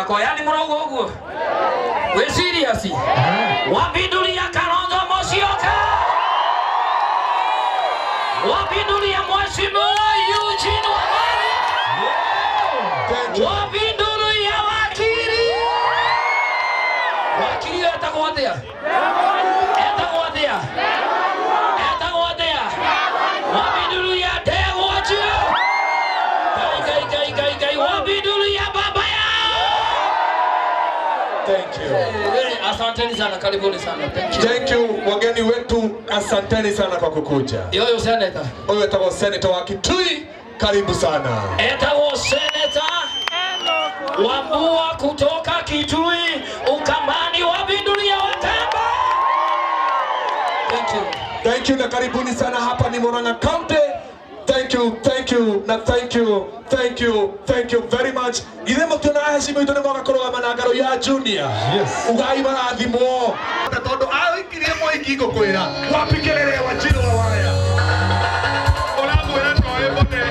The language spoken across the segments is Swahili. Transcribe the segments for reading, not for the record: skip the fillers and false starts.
yakwa yani murogo uguo we serious wapindulia Kalonzo Musyoka wapindulia mheshimiwa Eugene Wamalwa wapindulia wakili atakwambia wapindulia Degoje kai wapindulia baba yao. Thank you. Asanteni sana, karibuni sana. Thank you wageni wetu, asanteni sana kwa kukuja. Yoyo senator. Oyo etago senator wa Kitui, karibu sana. Etago senator Wambua kutoka Kitui, Ukambani wapindulia Wakamba. Thank you. Thank you na karibuni sana, hapa ni Murang'a County. Thank you na thank you very much. Ile mtu na heshima ito ni mwaka koroga managaro ya junior. Yes. Ugai marathimo. Tatondo aikirie mo ikingo kwira. Wapikelele Wanjiru wa Waya. Oramwira no ebote.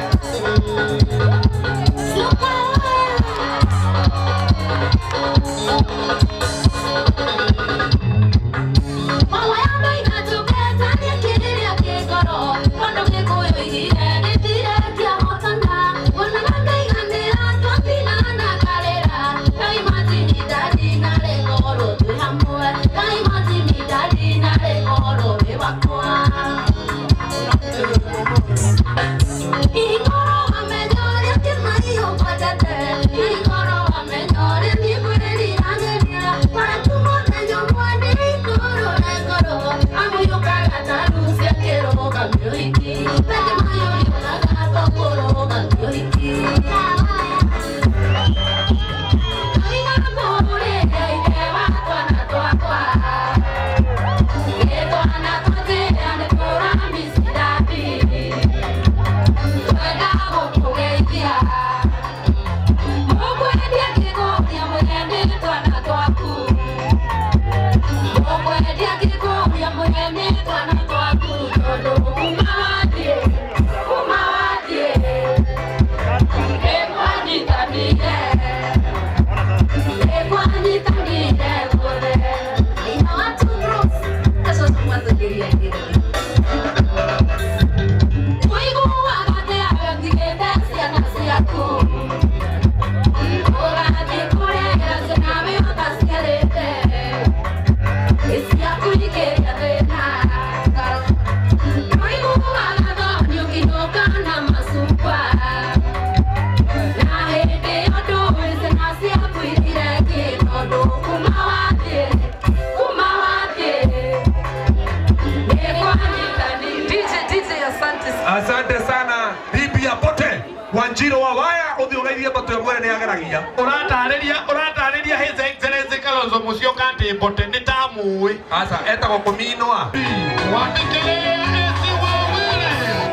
Asante sana bibi ya pote Wanjiru wa Waya uthiugairie batu yamwe ni ageragia uratareria his excellency Kalonzo Musyoka ati pote ni tamui asa etagwo kuminwa wapikelele esi wawire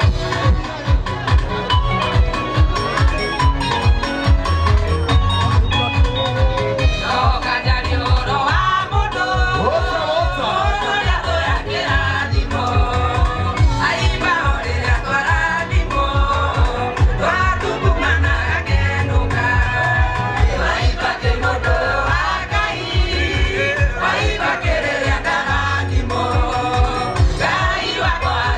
Bye.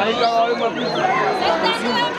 Aí, galera,